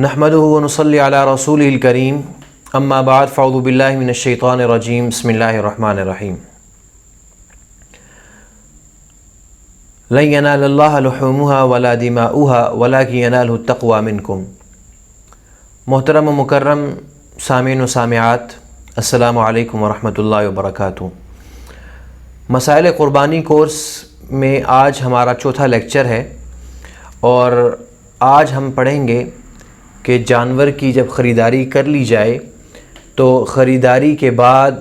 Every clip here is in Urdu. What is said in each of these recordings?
نحمده ونصلي على رسوله الكريم اما بعد فاعوذ بالله من الشیطان الرجیم بسم اللہ الرحمن الرحیم لن ينال الله لحومها ولا دماؤها ولكن يناله التقوى منكم۔ محترم و مکرم سامعین و سامعات، السلام علیکم ورحمۃ اللہ وبرکاتہ۔ مسائل قربانی کورس میں آج ہمارا چوتھا لیکچر ہے، اور آج ہم پڑھیں گے کہ جانور کی جب خریداری کر لی جائے تو خریداری کے بعد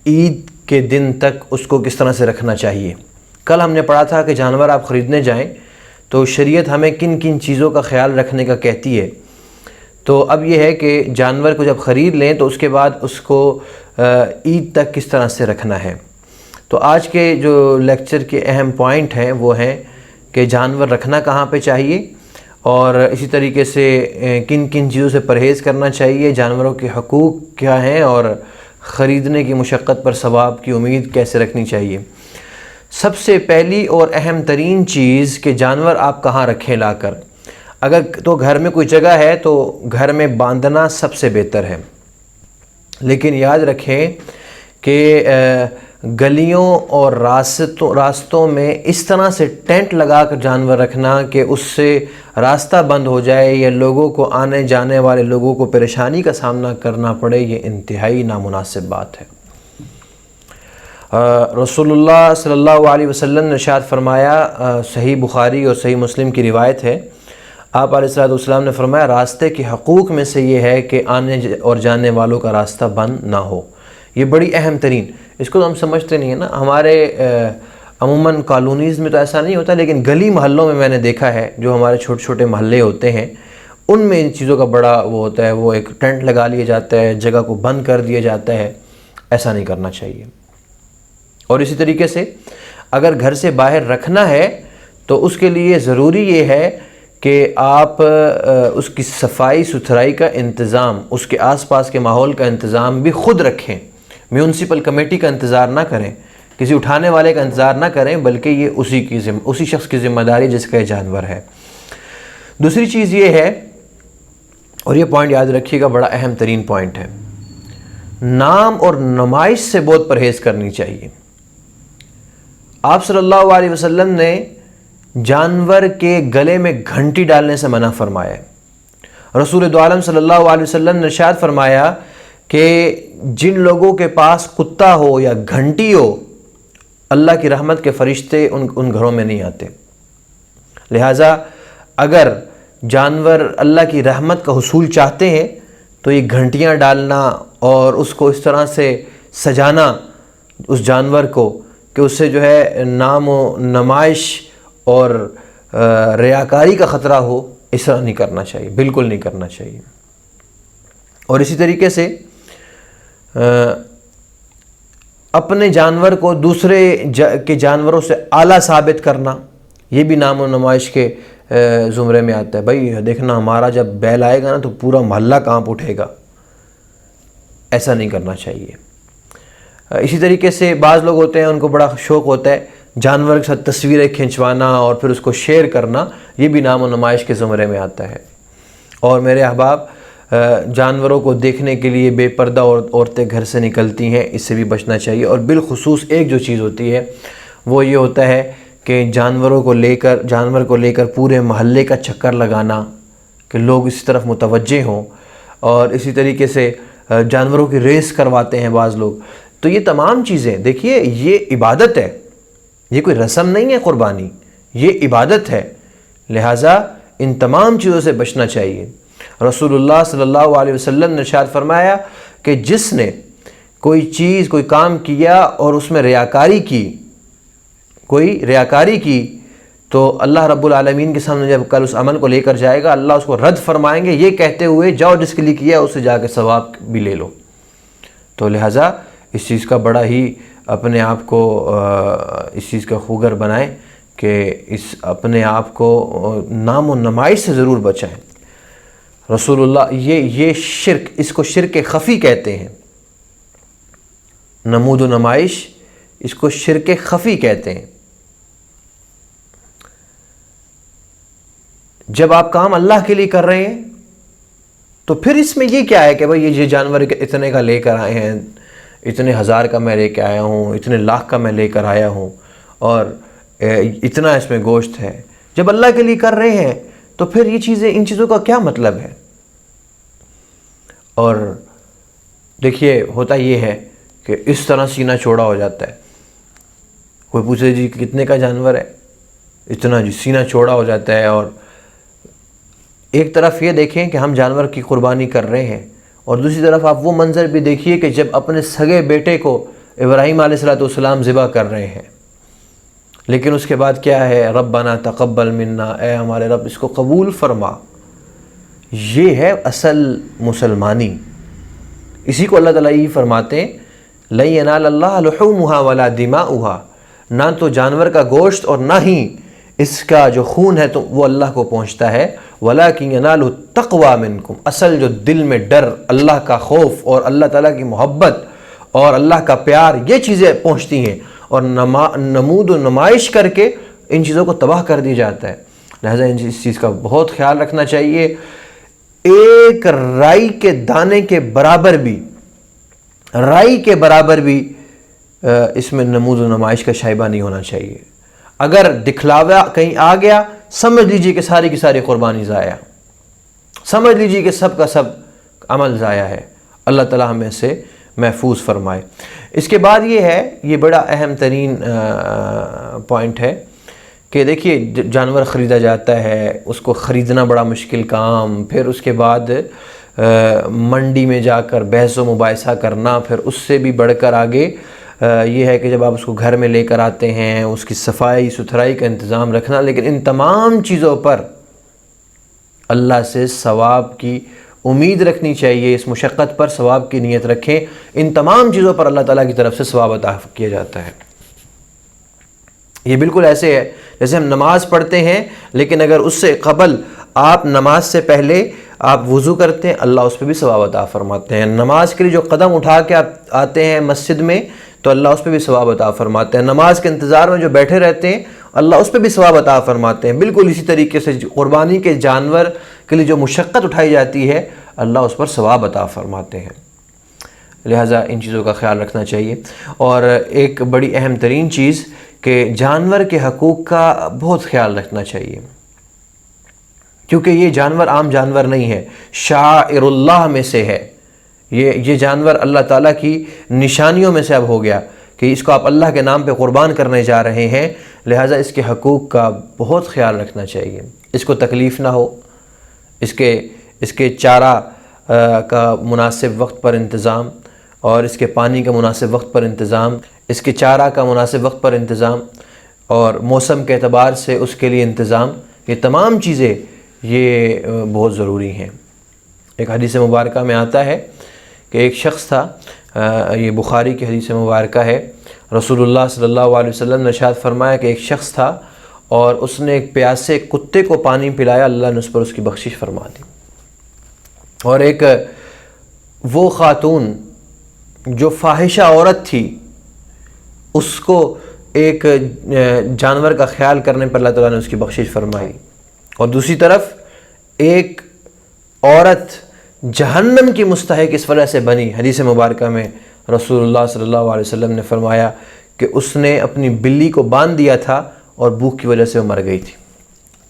عید کے دن تک اس کو کس طرح سے رکھنا چاہیے۔ کل ہم نے پڑھا تھا کہ جانور آپ خریدنے جائیں تو شریعت ہمیں کن کن چیزوں کا خیال رکھنے کا کہتی ہے۔ تو اب یہ ہے کہ جانور کو جب خرید لیں تو اس کے بعد اس کو عید تک کس طرح سے رکھنا ہے۔ تو آج کے جو لیکچر کے اہم پوائنٹ ہیں وہ ہیں کہ جانور رکھنا کہاں پہ چاہیے، اور اسی طریقے سے کن کن چیزوں سے پرہیز کرنا چاہیے، جانوروں کے حقوق کیا ہیں، اور خریدنے کی مشقت پر ثواب کی امید کیسے رکھنی چاہیے۔ سب سے پہلی اور اہم ترین چیز کہ جانور آپ کہاں رکھیں لا کر۔ اگر تو گھر میں کوئی جگہ ہے تو گھر میں باندھنا سب سے بہتر ہے، لیکن یاد رکھیں کہ گلیوں اور راستوں میں اس طرح سے ٹینٹ لگا کر جانور رکھنا کہ اس سے راستہ بند ہو جائے یا لوگوں کو، آنے جانے والے لوگوں کو پریشانی کا سامنا کرنا پڑے، یہ انتہائی نامناسب بات ہے۔ رسول اللہ صلی اللہ علیہ وسلم نے ارشاد فرمایا، صحیح بخاری اور صحیح مسلم کی روایت ہے، آپ علیہ السلام نے فرمایا راستے کے حقوق میں سے یہ ہے کہ آنے اور جانے والوں کا راستہ بند نہ ہو۔ یہ بڑی اہم ترین، اس کو تو ہم سمجھتے نہیں ہیں نا، ہمارے عموماً کالونیز میں تو ایسا نہیں ہوتا، لیکن گلی محلوں میں نے دیکھا ہے، جو ہمارے چھوٹے چھوٹے محلے ہوتے ہیں ان میں ان چیزوں کا بڑا وہ ہوتا ہے، وہ ایک ٹینٹ لگا لیا جاتا ہے، جگہ کو بند کر دیا جاتا ہے۔ ایسا نہیں کرنا چاہیے۔ اور اسی طریقے سے اگر گھر سے باہر رکھنا ہے تو اس کے لیے ضروری یہ ہے کہ آپ اس کی صفائی ستھرائی کا انتظام، اس کے آس پاس کے ماحول کا انتظام بھی خود رکھیں۔ میونسپل کمیٹی کا انتظار نہ کریں، کسی اٹھانے والے کا انتظار نہ کریں، بلکہ یہ اسی شخص کی ذمہ داری جس کا یہ جانور ہے۔ دوسری چیز یہ ہے، اور یہ پوائنٹ یاد رکھیے گا، بڑا اہم ترین پوائنٹ ہے، نام اور نمائش سے بہت پرہیز کرنی چاہیے۔ آپ صلی اللہ علیہ وسلم نے جانور کے گلے میں گھنٹی ڈالنے سے منع فرمایا ہے۔ رسول دو عالم صلی اللہ علیہ وسلم نے ارشاد فرمایا کہ جن لوگوں کے پاس کتا ہو یا گھنٹی ہو، اللہ کی رحمت کے فرشتے ان گھروں میں نہیں آتے۔ لہٰذا اگر جانور اللہ کی رحمت کا حصول چاہتے ہیں تو یہ گھنٹیاں ڈالنا اور اس کو اس طرح سے سجانا اس جانور کو کہ اس سے جو ہے نام و نمائش اور ریاکاری کا خطرہ ہو، اس طرح نہیں کرنا چاہیے، بالکل نہیں کرنا چاہیے۔ اور اسی طریقے سے اپنے جانور کو دوسرے کے جانوروں سے اعلیٰ ثابت کرنا، یہ بھی نام و نمائش کے زمرے میں آتا ہے۔ بھائی دیکھنا، ہمارا جب بیل آئے گا نا تو پورا محلہ کانپ اٹھے گا، ایسا نہیں کرنا چاہیے۔ اسی طریقے سے بعض لوگ ہوتے ہیں، ان کو بڑا شوق ہوتا ہے جانور کے ساتھ تصویریں کھنچوانا اور پھر اس کو شیئر کرنا، یہ بھی نام و نمائش کے زمرے میں آتا ہے۔ اور میرے احباب، جانوروں کو دیکھنے کے لیے بے پردہ عورتیں گھر سے نکلتی ہیں، اس سے بھی بچنا چاہیے۔ اور بالخصوص ایک جو چیز ہوتی ہے وہ یہ ہوتا ہے کہ جانور کو لے کر پورے محلے کا چکر لگانا، کہ لوگ اس طرف متوجہ ہوں، اور اسی طریقے سے جانوروں کی ریس کرواتے ہیں بعض لوگ۔ تو یہ تمام چیزیں دیکھیے، یہ عبادت ہے، یہ کوئی رسم نہیں ہے قربانی، یہ عبادت ہے، لہٰذا ان تمام چیزوں سے بچنا چاہیے۔ رسول اللہ صلی اللہ علیہ وسلم نے ارشاد فرمایا کہ جس نے کوئی کام کیا اور اس میں ریاکاری کی تو اللہ رب العالمین کے سامنے جب کل اس عمل کو لے کر جائے گا، اللہ اس کو رد فرمائیں گے، یہ کہتے ہوئے جاؤ جس کے لیے کیا اس سے جا کے ثواب بھی لے لو۔ تو لہٰذا اس چیز کا بڑا ہی اپنے آپ کو اس چیز کا خوگر بنائیں کہ اپنے آپ کو نام و نمائش سے ضرور بچائیں۔ رسول اللہ یہ شرک، اس کو شرک خفی کہتے ہیں، نمود و نمائش، اس کو شرک خفی کہتے ہیں۔ جب آپ کام اللہ کے لیے کر رہے ہیں تو پھر اس میں یہ کیا ہے کہ بھائی یہ جانور اتنے کا لے کر آئے ہیں، اتنے ہزار کا میں لے کے آیا ہوں، اتنے لاکھ کا میں لے کر آیا ہوں، اور اتنا اس میں گوشت ہے. جب اللہ کے لیے کر رہے ہیں تو پھر یہ چیزیں، ان چیزوں کا کیا مطلب ہے؟ اور دیکھیے ہوتا یہ ہے کہ اس طرح سینہ چوڑا ہو جاتا ہے. کوئی پوچھے جی کتنے کا جانور ہے، اتنا جی سینہ چوڑا ہو جاتا ہے. اور ایک طرف یہ دیکھیں کہ ہم جانور کی قربانی کر رہے ہیں، اور دوسری طرف آپ وہ منظر بھی دیکھیے کہ جب اپنے سگے بیٹے کو ابراہیم علیہ السلام ذبح کر رہے ہیں، لیکن اس کے بعد کیا ہے؟ ربنا تقبل منا، اے ہمارے رب اس کو قبول فرما. یہ ہے اصل مسلمانی. اسی کو اللہ تعالیٰ یہ فرماتے ہیں لن ینال اللہ لحومها ولا دماؤها، نہ تو جانور کا گوشت اور نہ ہی اس کا جو خون ہے تو وہ اللہ کو پہنچتا ہے. ولیکن ینالہ التقوی منکم، اصل جو دل میں ڈر، اللہ کا خوف اور اللہ تعالیٰ کی محبت اور اللہ کا پیار، یہ چیزیں پہنچتی ہیں، اور نمود و نمائش کر کے ان چیزوں کو تباہ کر دیا جاتا ہے. لہذا اس چیز کا بہت خیال رکھنا چاہیے. ایک رائی کے دانے کے برابر بھی، رائی کے برابر بھی اس میں نمود و نمائش کا شائبہ نہیں ہونا چاہیے. اگر دکھلاوا کہیں آ گیا، سمجھ لیجئے کہ ساری کی ساری قربانی ضائع، سمجھ لیجئے کہ سب کا سب عمل ضائع ہے. اللہ تعالیٰ ہمیں سے محفوظ فرمائے. اس کے بعد یہ ہے، یہ بڑا اہم ترین پوائنٹ ہے کہ دیکھیے جانور خریدا جاتا ہے، اس کو خریدنا بڑا مشکل کام، پھر اس کے بعد منڈی میں جا کر بحث و مباحثہ کرنا، پھر اس سے بھی بڑھ کر آگے یہ ہے کہ جب آپ اس کو گھر میں لے کر آتے ہیں اس کی صفائی ستھرائی کا انتظام رکھنا. لیکن ان تمام چیزوں پر اللہ سے ثواب کی امید رکھنی چاہیے. اس مشقت پر ثواب کی نیت رکھیں. ان تمام چیزوں پر اللہ تعالیٰ کی طرف سے ثواب عطا کیا جاتا ہے. یہ بالکل ایسے ہے جیسے ہم نماز پڑھتے ہیں، لیکن اگر اس سے قبل آپ نماز سے پہلے آپ وضو کرتے ہیں، اللہ اس پہ بھی ثواب عطا فرماتے ہیں. نماز کے لیے جو قدم اٹھا کے آپ آتے ہیں مسجد میں تو اللہ اس پہ بھی ثواب عطا فرماتے ہیں. نماز کے انتظار میں جو بیٹھے رہتے ہیں اللہ اس پہ بھی ثواب عطا فرماتے ہیں. بالکل اسی طریقے سے قربانی کے جانور کے لیے جو مشقت اٹھائی جاتی ہے اللہ اس پر ثواب عطا فرماتے ہیں. لہٰذا ان چیزوں کا خیال رکھنا چاہیے. اور ایک بڑی اہم ترین چیز کہ جانور کے حقوق کا بہت خیال رکھنا چاہیے، کیونکہ یہ جانور عام جانور نہیں ہے، شاعر اللہ میں سے ہے. یہ جانور اللہ تعالیٰ کی نشانیوں میں سے اب ہو گیا کہ اس کو آپ اللہ کے نام پہ قربان کرنے جا رہے ہیں. لہٰذا اس کے حقوق کا بہت خیال رکھنا چاہیے. اس کو تکلیف نہ ہو، اس کے چارہ کا مناسب وقت پر انتظام، اور اس کے پانی کا مناسب وقت پر انتظام، اس کے چارہ کا مناسب وقت پر انتظام، اور موسم کے اعتبار سے اس کے لیے انتظام. یہ تمام چیزیں یہ بہت ضروری ہیں. ایک حدیث مبارکہ میں آتا ہے کہ ایک شخص تھا، یہ بخاری کی حدیث مبارکہ ہے، رسول اللہ صلی اللہ علیہ وسلم نے ارشاد فرمایا کہ ایک شخص تھا اور اس نے ایک پیاسے کتے کو پانی پلایا، اللہ نے اس پر اس کی بخشش فرما دی. اور ایک وہ خاتون جو فاحشہ عورت تھی، اس کو ایک جانور کا خیال کرنے پر اللہ تعالیٰ نے اس کی بخشش فرمائی. اور دوسری طرف ایک عورت جہنم کی مستحق اس وجہ سے بنی. حدیث مبارکہ میں رسول اللہ صلی اللہ علیہ وسلم نے فرمایا کہ اس نے اپنی بلی کو باندھ دیا تھا اور بھوک کی وجہ سے وہ مر گئی تھی.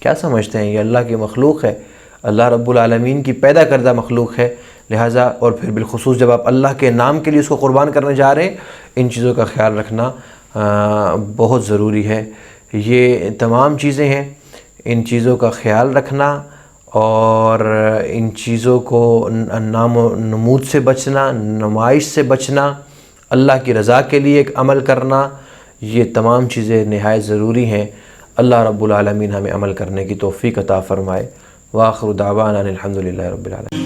کیا سمجھتے ہیں؟ یہ اللہ کی مخلوق ہے، اللہ رب العالمین کی پیدا کردہ مخلوق ہے. لہٰذا اور پھر بالخصوص جب آپ اللہ کے نام کے لیے اس کو قربان کرنے جا رہے ہیں، ان چیزوں کا خیال رکھنا بہت ضروری ہے. یہ تمام چیزیں ہیں، ان چیزوں کا خیال رکھنا اور ان چیزوں کو نام و نمود سے بچنا، نمائش سے بچنا، اللہ کی رضا کے لیے ایک عمل کرنا، یہ تمام چیزیں نہایت ضروری ہیں. اللہ رب العالمین ہمیں عمل کرنے کی توفیق عطا فرمائے. وآخر دعوانا الحمدللہ رب العالمین.